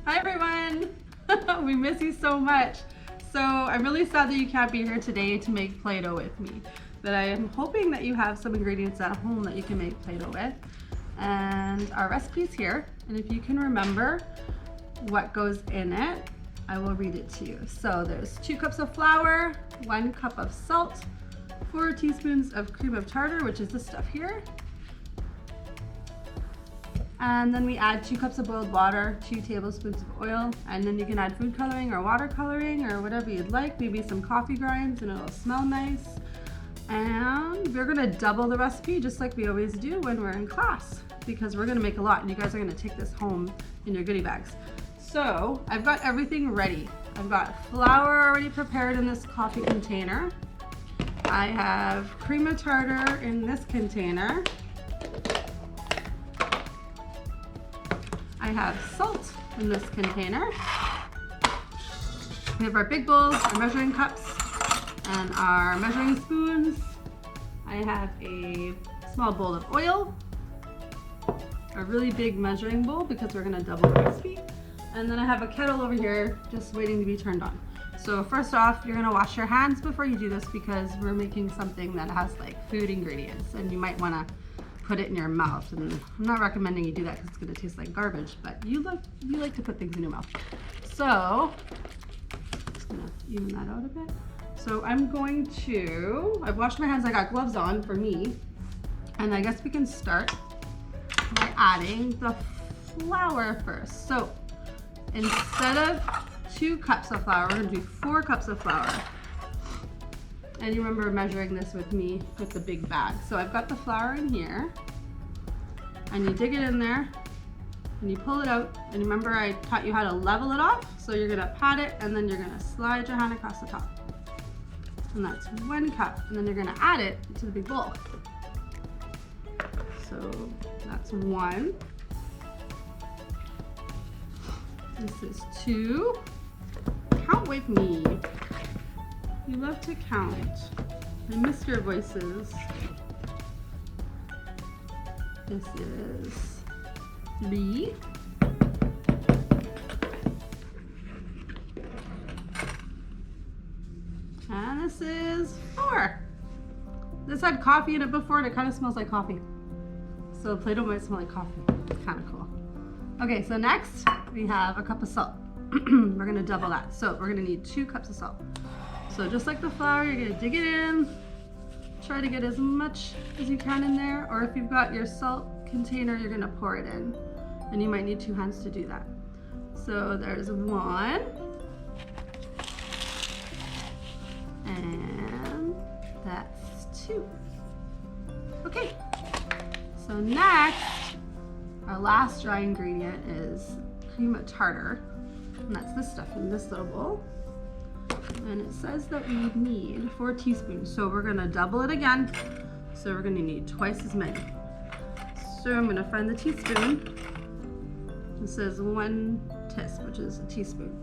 Hi everyone! We miss you so much. So I'm really sad that you can't be here today to make Play-Doh with me. But I am hoping that you have some ingredients at home that you can make Play-Doh with. And our recipe's here. And if you can remember what goes in it, I will read it to you. So there's 2 cups of flour, 1 cup of salt, 4 teaspoons of cream of tartar, which is this stuff here. And then we add 2 cups of boiled water, 2 tablespoons of oil, and then you can add food coloring or watercoloring or whatever you'd like, maybe some coffee grinds and it'll smell nice. And we're gonna double the recipe just like we always do when we're in class because we're gonna make a lot and you guys are gonna take this home in your goodie bags. So I've got everything ready. I've got flour already prepared in this coffee container. I have cream of tartar in this container. I have salt in this container. We have our big bowls, our measuring cups, and our measuring spoons. I have a small bowl of oil, a really big measuring bowl because we're gonna double the recipe. And then I have a kettle over here just waiting to be turned on. So first off, you're gonna wash your hands before you do this because we're making something that has like food ingredients and you might wanna put it in your mouth, and I'm not recommending you do that because it's going to taste like garbage, but you like to put things in your mouth. So just going to even that out a bit. So I've washed my hands, I got gloves on for me, and I guess we can start by adding the flour first. So instead of 2 cups of flour, we're going to do 4 cups of flour. And you remember measuring this with me with the big bag. So I've got the flour in here, and you dig it in there, and you pull it out, and remember I taught you how to level it off? So you're gonna pat it, and then you're gonna slide your hand across the top. And that's 1 cup, and then you're gonna add it to the big bowl. So that's 1. This is 2. Count with me. You love to count. I miss your voices. This is 3. And this is 4. This had coffee in it before and it kind of smells like coffee. So Play-Doh might smell like coffee. It's kind of cool. Okay, so next we have a cup of salt. We're gonna double that. So we're gonna need 2 cups of salt. So just like the flour, you're gonna dig it in, try to get as much as you can in there, or if you've got your salt container, you're gonna pour it in, and you might need 2 hands to do that. So there's 1, and that's 2. Okay, so next, our last dry ingredient is cream of tartar, and that's this stuff in this little bowl. And it says that we need 4 teaspoons, so we're gonna double it again. So we're gonna need twice as many. So I'm gonna find the teaspoon. It says 1 tis, which is a teaspoon.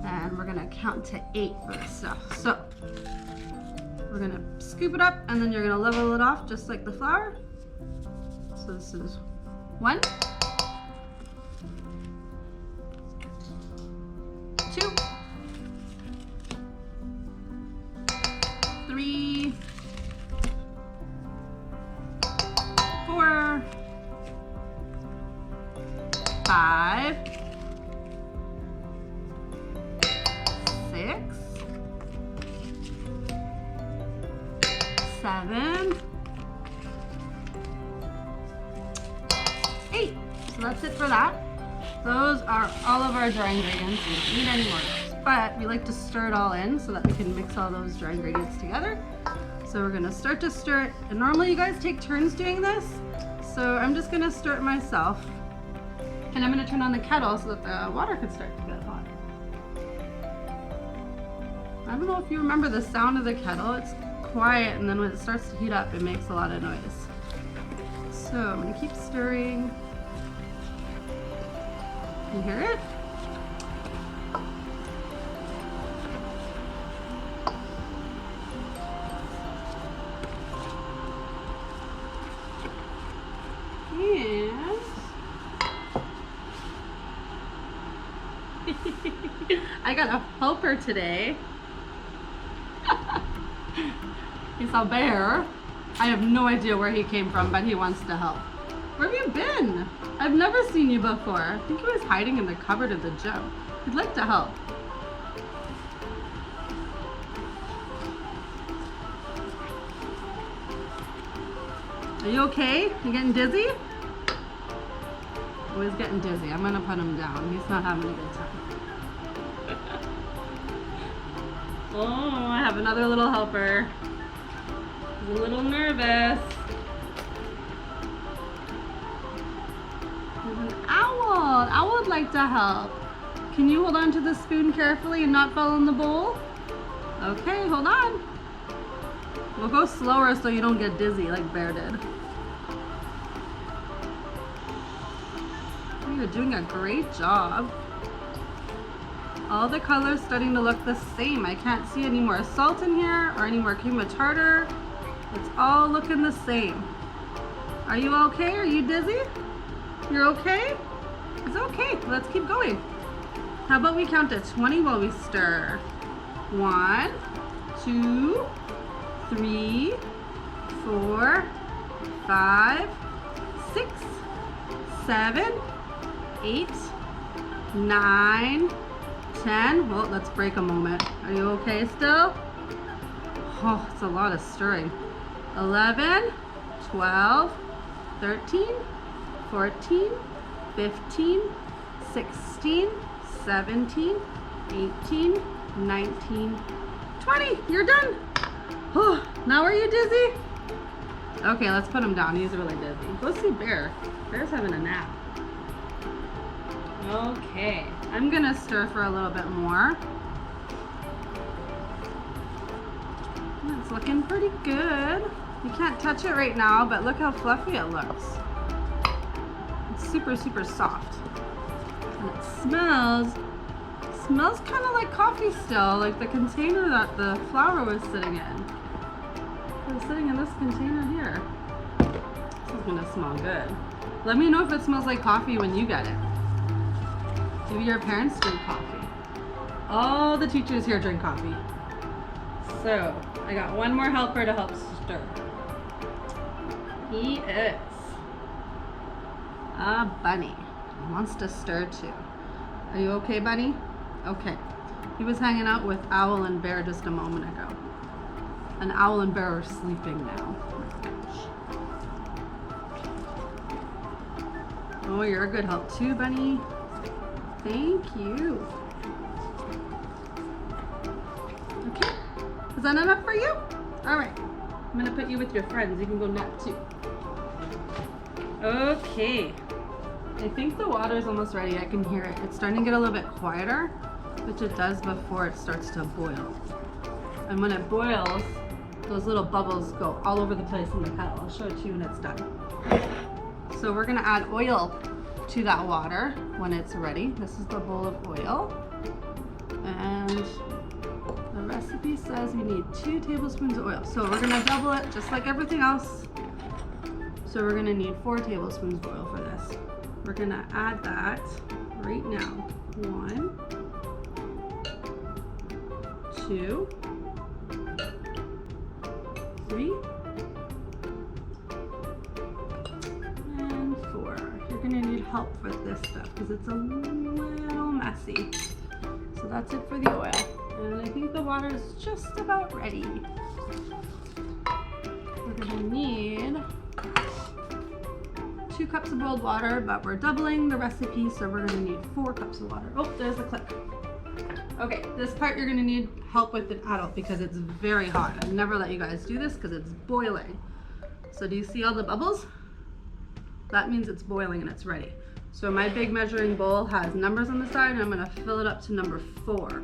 And we're gonna count to 8 for this stuff. So we're gonna scoop it up, and then you're gonna level it off just like the flour. So this is 1, 2, 3, 4, 5, 6, 7, 8. So that's it for that. Those are all of our dry ingredients. We don't need any more of those. But we like to stir it all in so that we can mix all those dry ingredients together. So we're gonna start to stir it. And normally you guys take turns doing this. So I'm just gonna stir it myself. And I'm gonna turn on the kettle so that the water can start to get hot. I don't know if you remember the sound of the kettle. It's quiet, and then when it starts to heat up, it makes a lot of noise. So I'm gonna keep stirring. You hear it? And I got a helper today. He's a bear. I have no idea where he came from, but he wants to help. Where have you been? I've never seen you before. I think he was hiding in the cupboard of the gym. He'd like to help. Are you okay? You getting dizzy? Oh, he's getting dizzy. I'm gonna put him down. He's not having a good time. Oh, I have another little helper. He's a little nervous. There's an owl. An owl would like to help. Can you hold on to the spoon carefully and not fall in the bowl? Okay, hold on. We'll go slower so you don't get dizzy like Bear did. You're doing a great job. All the colors starting to look the same. I can't see any more salt in here or any more cream of tartar. It's all looking the same. Are you okay? Are you dizzy? You're okay? It's okay. Let's keep going. How about we count to 20 while we stir? 1, 2, 3, 4, 5, 6, 7, 8, 9, 10. Well, let's break a moment. Are you okay still? Oh, it's a lot of stirring. 11, 12, 13, 14, 15, 16, 17, 18, 19, 20. You're done. Oh, now are you dizzy? Okay, let's put him down. He's really dizzy. Go see Bear. Bear's having a nap. Okay, I'm gonna stir for a little bit more. It's looking pretty good. You can't touch it right now, but look how fluffy it looks. It's super, super soft. And it smells kind of like coffee still, like the container that the flour was sitting in. It was sitting in this container here. This is gonna smell good. Let me know if it smells like coffee when you get it. Do your parents drink coffee? All the teachers here drink coffee. So, I got one more helper to help stir. He is a bunny. He wants to stir too. Are you okay, bunny? Okay. He was hanging out with Owl and Bear just a moment ago. And Owl and Bear are sleeping now. Oh, you're a good help too, bunny. Thank you. Okay. Is that enough for you? All right. I'm gonna put you with your friends. You can go nap too. Okay. I think the water is almost ready. I can hear it. It's starting to get a little bit quieter, which it does before it starts to boil. And when it boils, those little bubbles go all over the place in the kettle. I'll show it to you when it's done. So we're gonna add oil to that water when it's ready. This is the bowl of oil. And the recipe says we need 2 tablespoons of oil. So we're gonna double it just like everything else. So we're gonna need 4 tablespoons of oil for this. We're gonna add that right now. 1, 2, 3, and 4. You're gonna need help with this stuff because it's a little messy. So that's it for the oil. And I think the water is just about ready. We're gonna need 2 cups of boiled water, but we're doubling the recipe, so we're gonna need 4 cups of water. Oh, there's a click. Okay, this part you're gonna need help with an adult because it's very hot. I've never let you guys do this because it's boiling. So do you see all the bubbles? That means it's boiling and it's ready. So my big measuring bowl has numbers on the side and I'm gonna fill it up to number 4.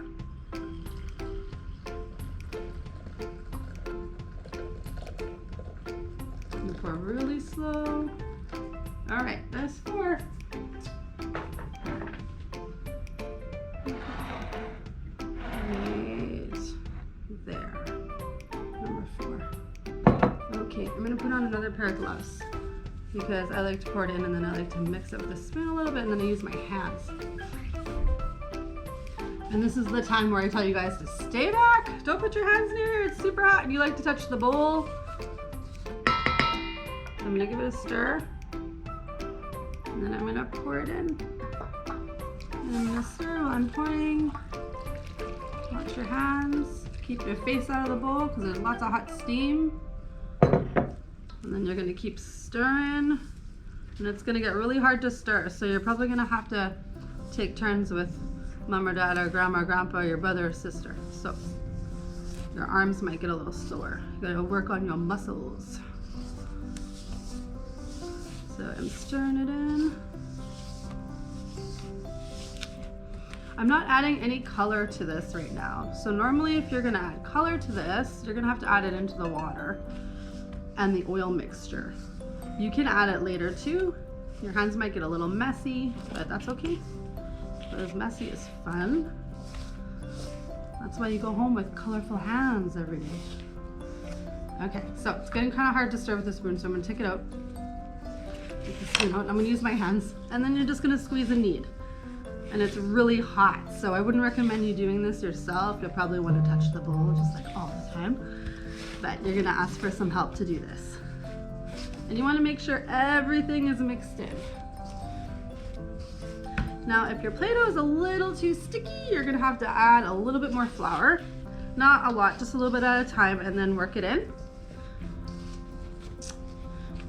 And pour really slow. All right, there's 4. There, number 4. Okay, I'm gonna put on another pair of gloves because I like to pour it in and then I like to mix it with a spoon a little bit and then I use my hands. And this is the time where I tell you guys to stay back. Don't put your hands near it. It's super hot and you like to touch the bowl. I'm gonna give it a stir. And then I'm gonna pour it in. And I'm gonna stir while I'm pouring. Watch your hands. Keep your face out of the bowl because there's lots of hot steam. And then you're gonna keep stirring. And it's gonna get really hard to stir. So you're probably gonna have to take turns with mom or dad or grandma or grandpa or your brother or sister. So your arms might get a little sore. You gotta work on your muscles. So I'm stirring it in. I'm not adding any color to this right now. So normally if you're gonna add color to this, you're gonna have to add it into the water and the oil mixture. You can add it later too. Your hands might get a little messy, but that's okay. But as messy as fun. That's why you go home with colorful hands every day. Okay, so it's getting kind of hard to stir with the spoon, so I'm gonna take it out. Take the spoon out, and I'm gonna use my hands, and then you're just gonna squeeze a knead. And it's really hot, so I wouldn't recommend you doing this yourself. You'll probably want to touch the bowl just like all the time. But you're gonna ask for some help to do this. And you wanna make sure everything is mixed in. Now, if your Play-Doh is a little too sticky, you're gonna have to add a little bit more flour. Not a lot, just a little bit at a time, and then work it in.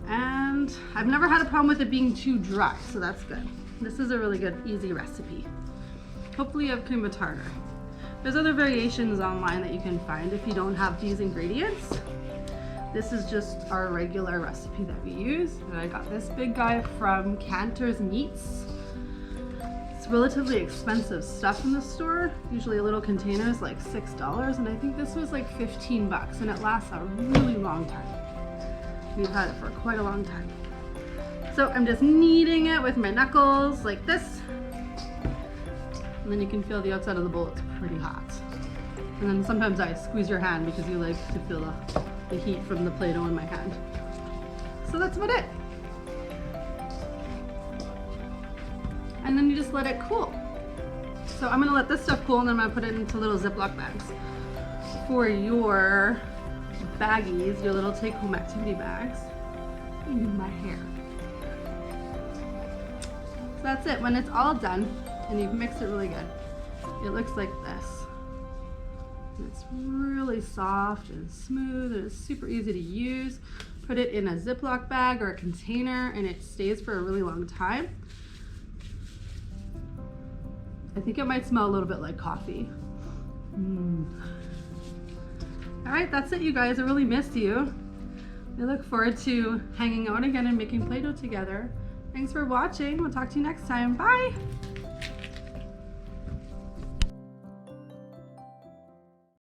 And I've never had a problem with it being too dry, so that's good. This is a really good, easy recipe. Hopefully you have cream of tartar. There's other variations online that you can find if you don't have these ingredients. This is just our regular recipe that we use. And I got this big guy from Cantor's Meats. It's relatively expensive stuff in the store. Usually a little container is like $6, and I think this was like 15 bucks, and it lasts a really long time. We've had it for quite a long time. So I'm just kneading it with my knuckles like this. And then you can feel the outside of the bowl, it's pretty hot. And then sometimes I squeeze your hand because you like to feel the heat from the Play-Doh in my hand. So that's about it. And then you just let it cool. So I'm gonna let this stuff cool, and then I'm gonna put it into little Ziploc bags. For your baggies, your little take-home activity bags. My hair. So that's it. When it's all done and you've mixed it really good, it looks like this. And it's really soft and smooth, and it's super easy to use. Put it in a Ziploc bag or a container, and it stays for a really long time. I think it might smell a little bit like coffee. All right, that's it, you guys. I really missed you. I look forward to hanging out again and making Play-Doh together. Thanks for watching. We'll talk to you next time. Bye.